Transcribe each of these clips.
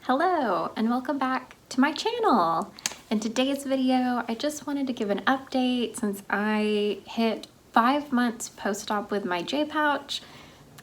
Hello and welcome back to my channel. In today's video, I just wanted to give an update since I hit 5 months post-op with my J pouch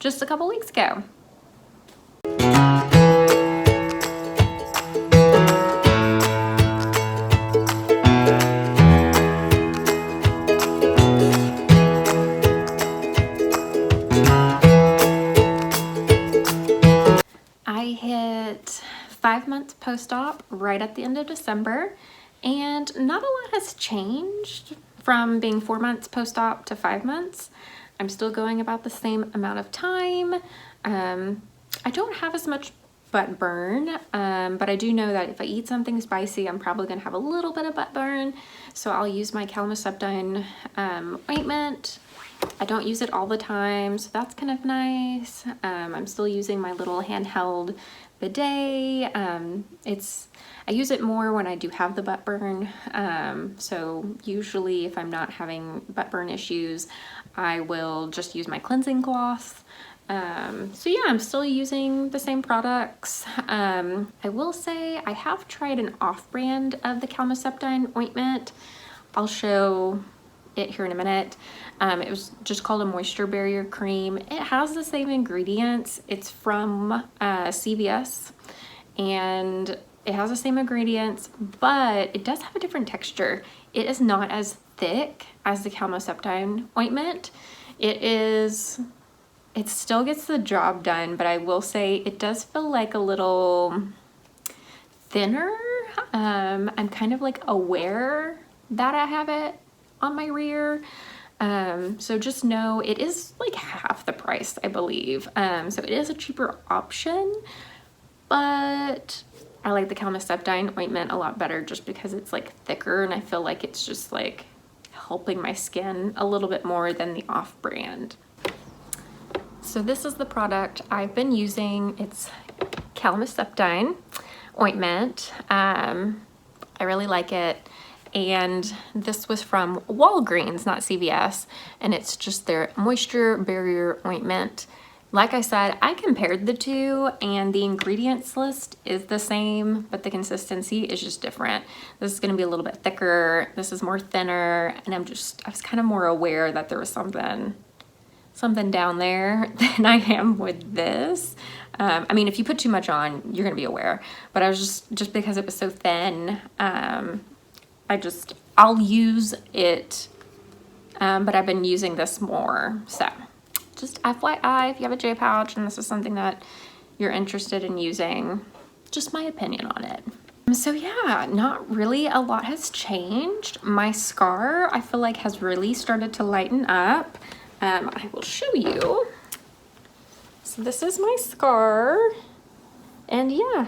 just a couple weeks ago. I hit 5 months post-op right at the end of December, and not a lot has changed from being 4 months post-op to 5 months. I'm still going about the same amount of time. I don't have as much butt burn, but I do know that if I eat something spicy, I'm probably gonna have a little bit of butt burn. So I'll use my Ileostomy ointment. I don't use it all the time, so that's kind of nice. I'm still using my little handheld bidet. I use it more when I do have the butt burn. So usually if I'm not having butt burn issues, I will just use my cleansing cloth. So yeah, I'm still using the same products. I will say I have tried an off-brand of the Ileostomy ointment. I'll show it here in a minute. It was just called a moisture barrier cream. It has the same ingredients. It's from CVS and it has the same ingredients, but it does have a different texture. It is not as thick as the Ileostomy ointment. It still gets the job done, but I will say it does feel like a little thinner. I'm kind of like aware that I have it on my rear. So just know it is like half the price, I believe. So it is a cheaper option, but I like the Ileostomy ointment a lot better just because it's like thicker and I feel like it's just like helping my skin a little bit more than the off-brand. So this is the product I've been using. It's Ileostomy ointment. I really like it. And this was from Walgreens, not CVS, and it's just their moisture barrier ointment. Like I said, I compared the two and the ingredients list is the same, but the consistency is just different. This is gonna be a little bit thicker, this is more thinner, and I was kind of more aware that there was something down there than I am with this. I mean, if you put too much on, you're gonna be aware, but I was just because it was so thin, I'll use it, but I've been using this more. So just FYI, if you have a J pouch and this is something that you're interested in using, just my opinion on it. So yeah, not really a lot has changed. My scar, I feel like, has really started to lighten up. I will show you. So this is my scar, and yeah,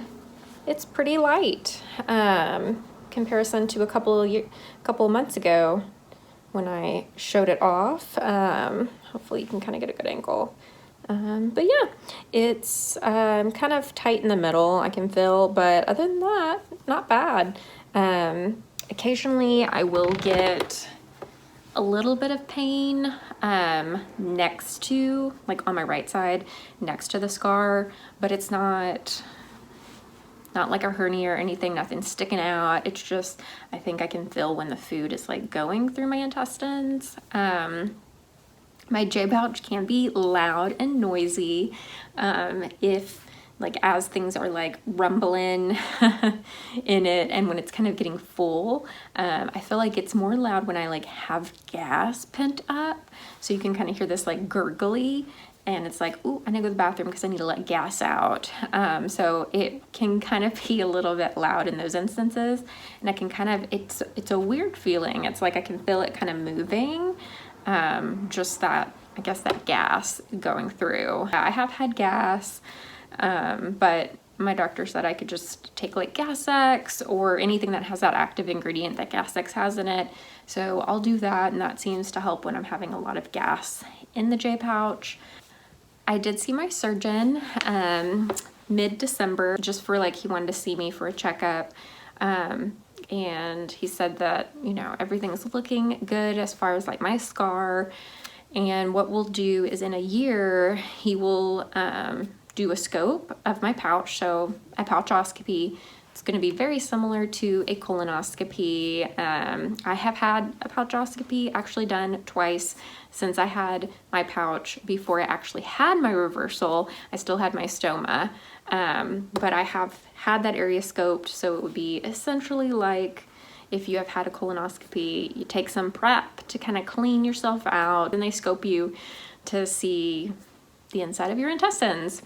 it's pretty light. Comparison to a couple months ago when I showed it off. Hopefully you can kind of get a good angle. But yeah, it's kind of tight in the middle, I can feel, but other than that, not bad. Occasionally I will get a little bit of pain next to, like on my right side, next to the scar, but it's not like a hernia or anything, nothing sticking out. It's just, I think I can feel when the food is like going through my intestines. My J pouch can be loud and noisy if like as things are like rumbling in it and when it's kind of getting full. I feel like it's more loud when I like have gas pent up. So you can kind of hear this like gurgly, and it's like, ooh, I need to go to the bathroom because I need to let gas out. So it can kind of be a little bit loud in those instances. And I can kind of, it's a weird feeling. It's like I can feel it kind of moving. Just that, I guess that gas going through. I have had gas, but my doctor said I could just take like Gas-X or anything that has that active ingredient that Gas-X has in it. So I'll do that, and that seems to help when I'm having a lot of gas in the J pouch. I did see my surgeon mid-December just for like, he wanted to see me for a checkup. And he said that, you know, everything's looking good as far as like my scar. And what we'll do is in a year, he will do a scope of my pouch, so a pouchoscopy. It's going to be very similar to a colonoscopy. I have had a pouchoscopy actually done twice since I had my pouch before I actually had my reversal. I still had my stoma, but I have had that area scoped, so it would be essentially like if you have had a colonoscopy, you take some prep to kind of clean yourself out, and they scope you to see the inside of your intestines.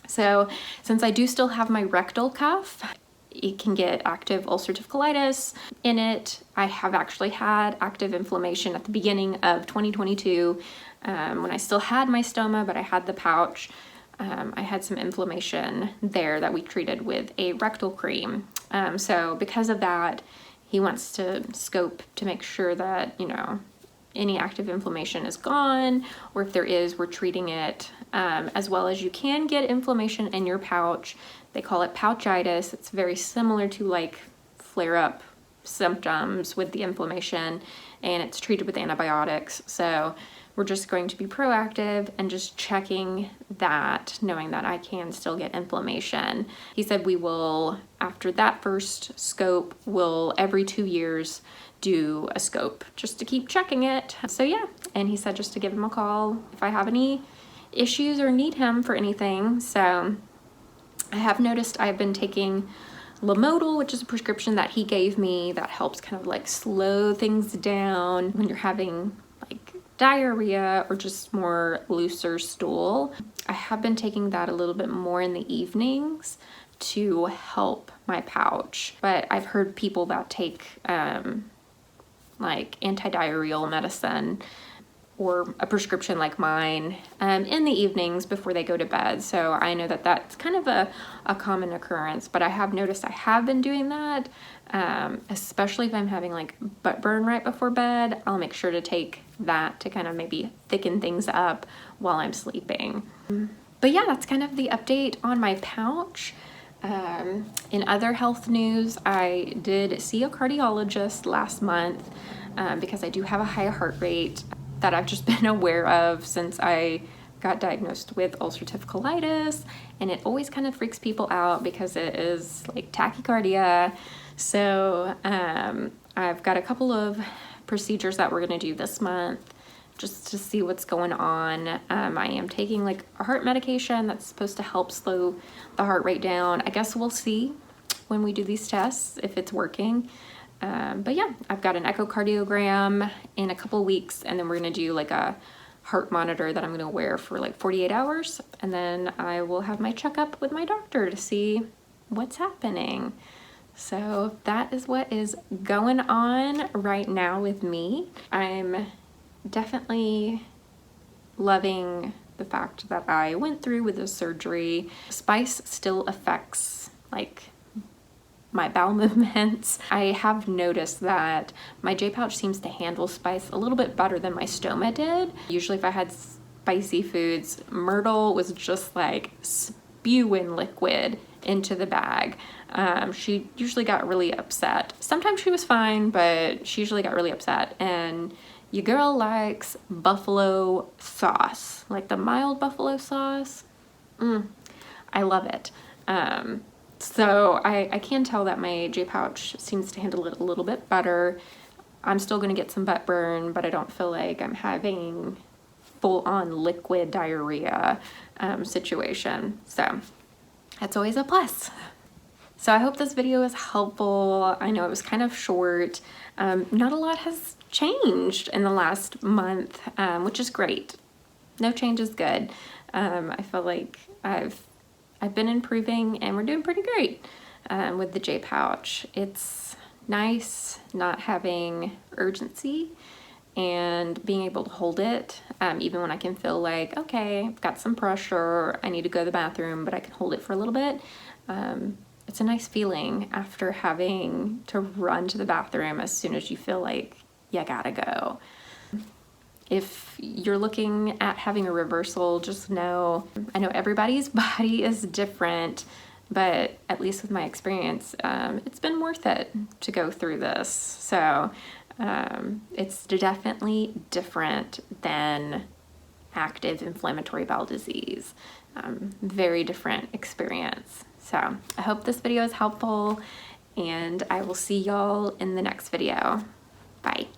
So since I do still have my rectal cuff, it can get active ulcerative colitis in it. I have actually had active inflammation at the beginning of 2022 when I still had my stoma, but I had the pouch. I had some inflammation there that we treated with a rectal cream. So because of that, he wants to scope to make sure that, you know, any active inflammation is gone, or if there is, we're treating it, as well as you can get inflammation in your pouch. They call it pouchitis. It's very similar to like flare-up symptoms with the inflammation, and it's treated with antibiotics. So we're just going to be proactive and just checking that, knowing that I can still get inflammation. He said we will, after that first scope, we'll every 2 years do a scope just to keep checking it. So yeah, and he said just to give him a call if I have any issues or need him for anything. So I have noticed I've been taking Lamodal, which is a prescription that he gave me that helps kind of like slow things down when you're having like diarrhea or just more looser stool. I have been taking that a little bit more in the evenings to help my pouch, but I've heard people that take like anti-diarrheal medicine or a prescription like mine in the evenings before they go to bed. So I know that that's kind of a common occurrence, but I have noticed I have been doing that, especially if I'm having like butt burn right before bed. I'll make sure to take that to kind of maybe thicken things up while I'm sleeping. But yeah, that's kind of the update on my pouch. In other health news, I did see a cardiologist last month because I do have a high heart rate that I've just been aware of since I got diagnosed with ulcerative colitis, and it always kind of freaks people out because it is like tachycardia. So I've got a couple of procedures that we're going to do this month just to see what's going on. I am taking like a heart medication that's supposed to help slow the heart rate down. I guess we'll see when we do these tests if it's working. But yeah, I've got an echocardiogram in a couple weeks, and then we're gonna do like a heart monitor that I'm gonna wear for like 48 hours. And then I will have my checkup with my doctor to see what's happening. So that is what is going on right now with me. I'm definitely loving the fact that I went through with the surgery. Spice still affects like my bowel movements. I have noticed that my J-pouch seems to handle spice a little bit better than my stoma did. Usually if I had spicy foods, Myrtle was just like spewing liquid into the bag. She usually got really upset. Sometimes she was fine, but she usually got really upset. And your girl likes buffalo sauce, like the mild buffalo sauce. I love it. So I can tell that my J-pouch seems to handle it a little bit better. I'm still gonna get some butt burn, but I don't feel like I'm having full-on liquid diarrhea situation. So that's always a plus. So I hope this video is helpful. I know it was kind of short. Not a lot has changed in the last month, which is great. No change is good. I feel like I've been improving, and we're doing pretty great with the J-pouch. It's nice not having urgency and being able to hold it, even when I can feel like, okay, I've got some pressure, I need to go to the bathroom, but I can hold it for a little bit. It's a nice feeling after having to run to the bathroom as soon as you feel like you gotta go. If you're looking at having a reversal, just know, I know everybody's body is different, but at least with my experience, it's been worth it to go through this. So it's definitely different than active inflammatory bowel disease. very different experience. So I hope this video is helpful, and I will see y'all in the next video. Bye.